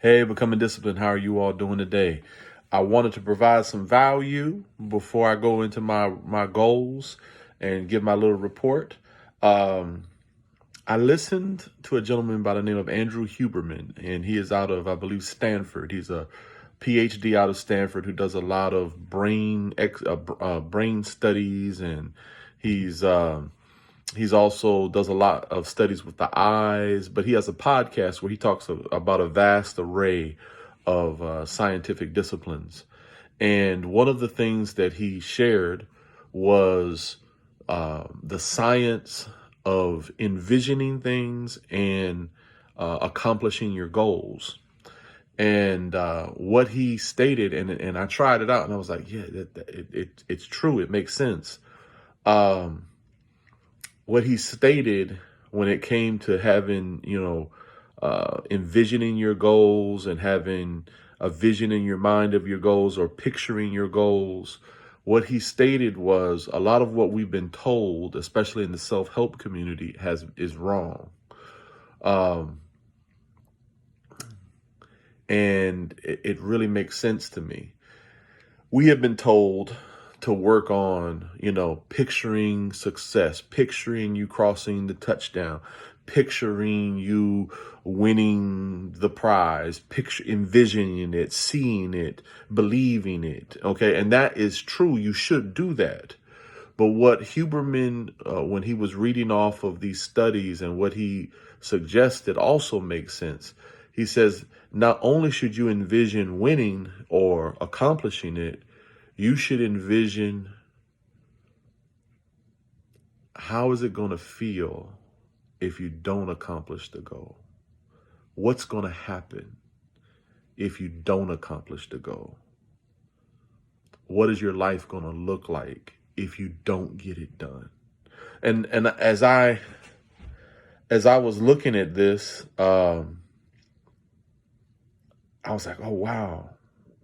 Hey, Becoming Disciplined, how are you all doing today? I wanted to provide some value before I go into my goals and give my little report. Um, I listened to a gentleman by the name of Andrew Huberman, and he is out of, I believe, Stanford. He's a PhD out of Stanford who does a lot of brain studies, and he's he's also does a lot of studies with the eyes, but he has a podcast where he talks about a vast array of scientific disciplines. And one of the things that he shared was the science of envisioning things and accomplishing your goals. And what he stated, and I tried it out, and I was like, yeah, it's true. It makes sense. Um, what he stated when it came to having, envisioning your goals and having a vision in your mind of your goals or picturing your goals, what he stated was a lot of what we've been told, especially in the self-help community, is wrong. Um, and it really makes sense to me. We have been told to work on, picturing success, picturing you crossing the touchdown, picturing you winning the prize, envisioning it, seeing it, believing it. Okay. And that is true. You should do that. But what Huberman, when he was reading off of these studies and what he suggested also makes sense. He says, not only should you envision winning or accomplishing it, you should envision how is it going to feel if you don't accomplish the goal? What's going to happen if you don't accomplish the goal? What is your life going to look like if you don't get it done? And as I was looking at this, I was like, oh wow,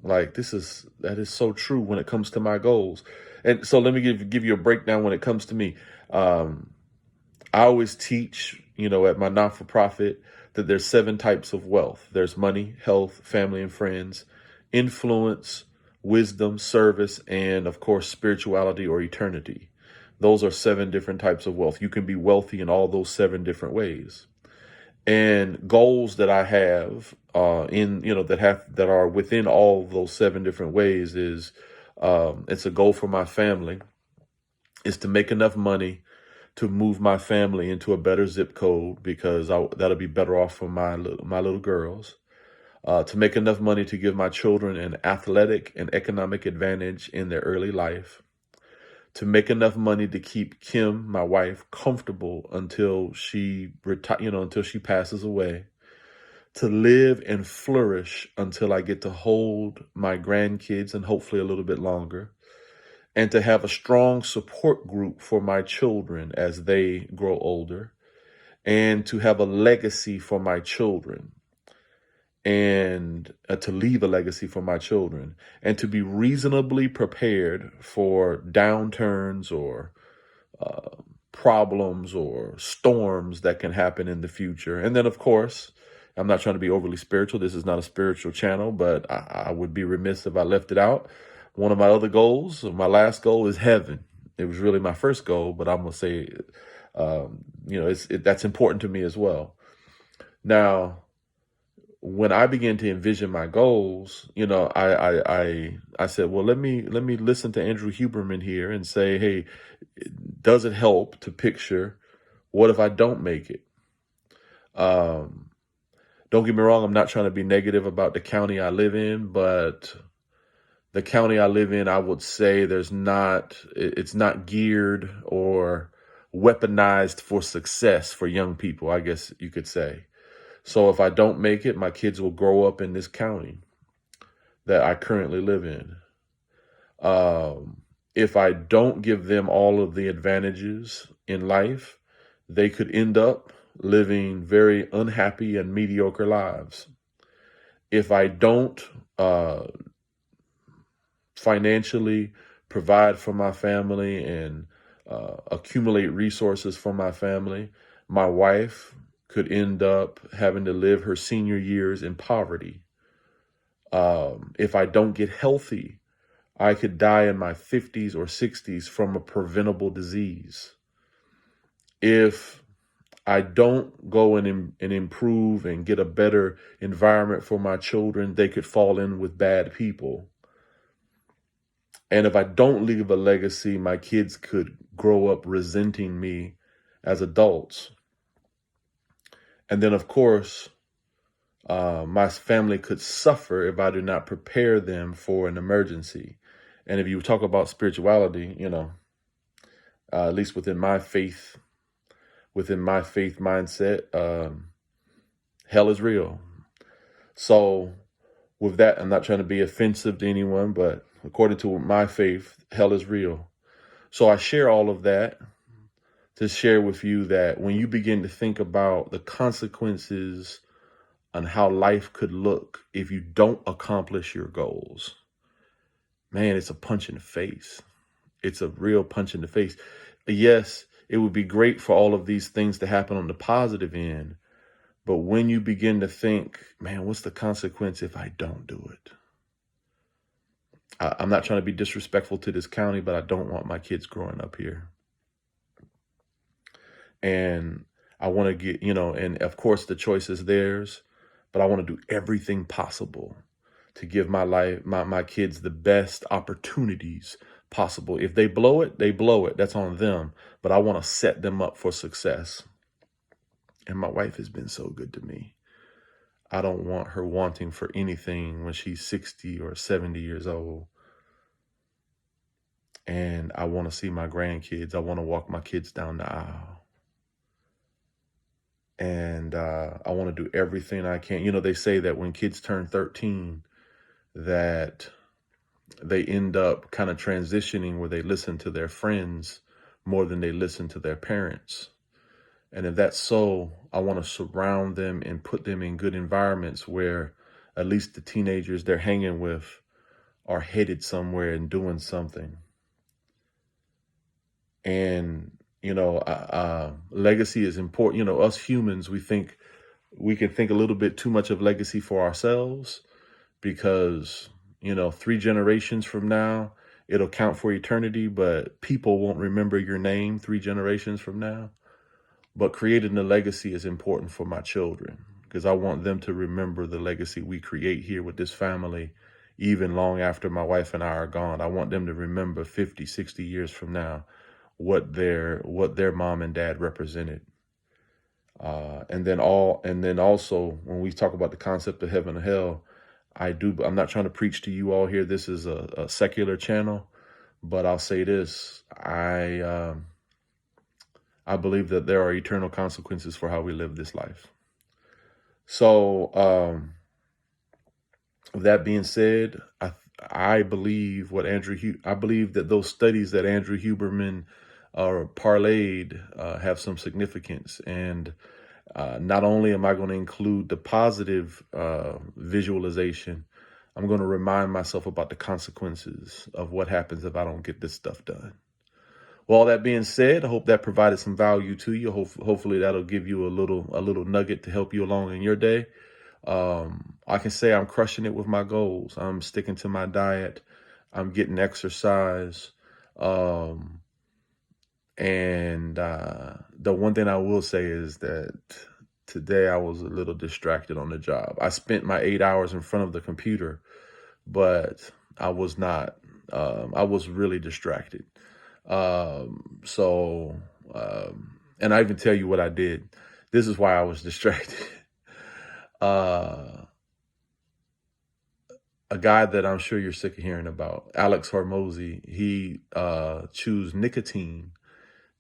like that is so true when it comes to my goals. And so let me give you a breakdown when it comes to me. I always teach, at my not-for-profit that there's 7 types of wealth. There's money, health, family and friends, influence, wisdom, service, and of course, spirituality or eternity. Those are 7 different types of wealth. You can be wealthy in all those 7 different ways. And goals that I have that are within all those 7 different ways is it's a goal for my family is to make enough money to move my family into a better zip code because that'll be better off for my little girls. To make enough money to give my children an athletic and economic advantage in their early life. To make enough money to keep Kim, my wife, comfortable until she until she passes away. To live and flourish until I get to hold my grandkids and hopefully a little bit longer. And to have a strong support group for my children as they grow older, and to have a legacy for my children, and to leave a legacy for my children, and to be reasonably prepared for downturns or problems or storms that can happen in the future. And then, of course, I'm not trying to be overly spiritual. This is not a spiritual channel, but I would be remiss if I left it out. One of my other goals, my last goal, is heaven. It was really my first goal, but I'm gonna say, that's important to me as well. Now, when I began to envision my goals, I said, well, let me listen to Andrew Huberman here and say, hey, does it help to picture what if I don't make it? Don't get me wrong, I'm not trying to be negative about the county I live in, but the county I live in, I would say it's not geared or weaponized for success for young people, I guess you could say. So if I don't make it, my kids will grow up in this county that I currently live in. If I don't give them all of the advantages in life, they could end up living very unhappy and mediocre lives. If I don't financially provide for my family and accumulate resources for my family, my wife could end up having to live her senior years in poverty. If I don't get healthy, I could die in my 50s or 60s from a preventable disease. If I don't go and improve and get a better environment for my children, they could fall in with bad people. And if I don't leave a legacy, my kids could grow up resenting me as adults. And then, of course, my family could suffer if I do not prepare them for an emergency. And if you talk about spirituality, at least within my faith mindset, hell is real. So with that, I'm not trying to be offensive to anyone, but according to my faith, hell is real. So I share all of that to share with you that when you begin to think about the consequences on how life could look if you don't accomplish your goals, man, it's a punch in the face. It's a real punch in the face. Yes, it would be great for all of these things to happen on the positive end. But when you begin to think, man, what's the consequence if I don't do it? I'm not trying to be disrespectful to this county, but I don't want my kids growing up here. And I want to get, and of course the choice is theirs, but I want to do everything possible to give my kids the best opportunities possible. If they blow it, they blow it. That's on them. But I want to set them up for success. And my wife has been so good to me. I don't want her wanting for anything when she's 60 or 70 years old. And I want to see my grandkids. I want to walk my kids down the aisle. And I want to do everything I can. They say that when kids turn 13, that they end up kind of transitioning where they listen to their friends more than they listen to their parents. And if that's so, I want to surround them and put them in good environments where at least the teenagers they're hanging with are headed somewhere and doing something. And, legacy is important. Us humans, we can think a little bit too much of legacy for ourselves because, 3 generations from now, it'll count for eternity, but people won't remember your name 3 generations from now. But creating a legacy is important for my children because I want them to remember the legacy we create here with this family, even long after my wife and I are gone. I want them to remember 50, 60 years from now what their mom and dad represented. And then also when we talk about the concept of heaven and hell, I'm not trying to preach to you all here. This is a secular channel, but I'll say this. I believe that there are eternal consequences for how we live this life. So, with that being said, I believe I believe that those studies that Andrew Huberman parlayed have some significance. And not only am I going to include the positive visualization, I'm going to remind myself about the consequences of what happens if I don't get this stuff done. Well, all that being said, I hope that provided some value to you. Hopefully that'll give you a little nugget to help you along in your day. I can say I'm crushing it with my goals. I'm sticking to my diet. I'm getting exercise. And the one thing I will say is that today I was a little distracted on the job. I spent my 8 hours in front of the computer, but I was not. I was really distracted. And I even tell you what I did. This is why I was distracted. A guy that I'm sure you're sick of hearing about, Alex Hormozy, he chews nicotine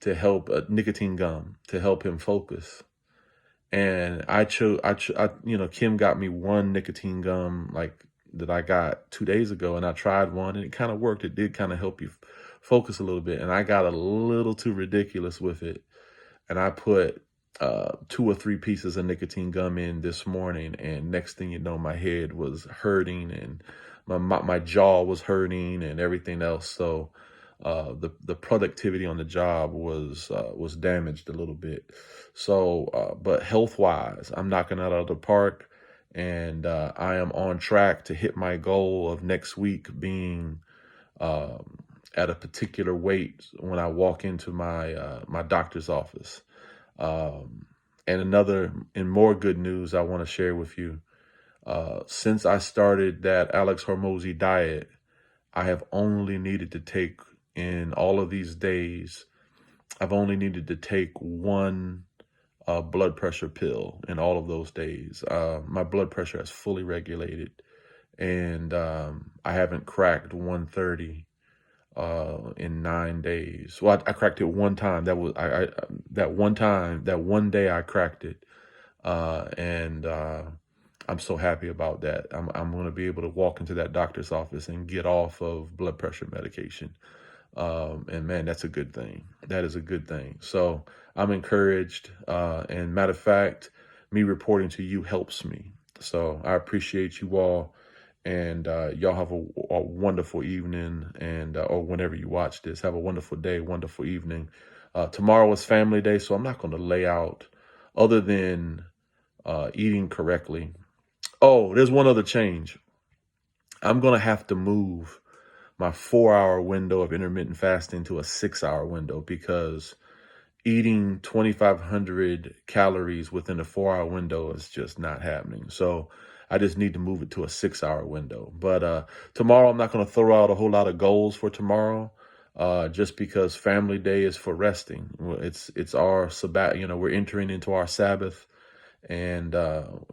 to help nicotine gum to help him focus. And Kim got me one nicotine gum that I got 2 days ago, and I tried one and it kind of worked. It did kind of help you focus a little bit. And I got a little too ridiculous with it. And I put 2 or 3 pieces of nicotine gum in this morning. And next thing you know, my head was hurting and my jaw was hurting and everything else. So the productivity on the job was damaged a little bit. So, but health wise, I'm knocking it out of the park. And I am on track to hit my goal of next week being at a particular weight when I walk into my doctor's office. Um, and more good news I want to share with you. Since I started that Alex Hormozy diet, I have only needed to take in all of these days, I've only needed to take one blood pressure pill in all of those days. My blood pressure has fully regulated, and I haven't cracked 130 in 9 days. Well, I cracked it one time. That was that one time, that one day I cracked it, and I'm so happy about that. I'm going to be able to walk into that doctor's office and get off of blood pressure medication. And man, that's a good thing. That is a good thing. So I'm encouraged. And matter of fact, me reporting to you helps me. So I appreciate you all. And y'all have a wonderful evening. And or whenever you watch this, have a wonderful day, wonderful evening. Tomorrow is family day, so I'm not going to lay out other than eating correctly. Oh, there's one other change. I'm going to have to move my 4-hour window of intermittent fasting to a 6-hour window, because eating 2,500 calories within a 4-hour window is just not happening. So I just need to move it to a 6-hour window. But tomorrow, I'm not going to throw out a whole lot of goals for tomorrow, just because family day is for resting. It's our Sabbath. We're entering into our Sabbath. And,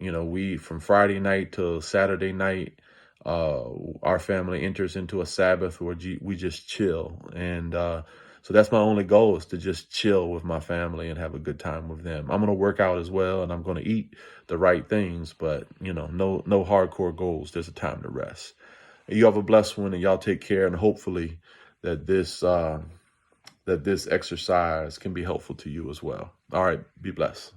we, from Friday night to Saturday night, our family enters into a Sabbath where we just chill. And so that's my only goal, is to just chill with my family and have a good time with them. I'm going to work out as well, and I'm going to eat the right things, but, no hardcore goals. There's a time to rest. You have a blessed one, and y'all take care. And hopefully that this exercise can be helpful to you as well. All right. Be blessed.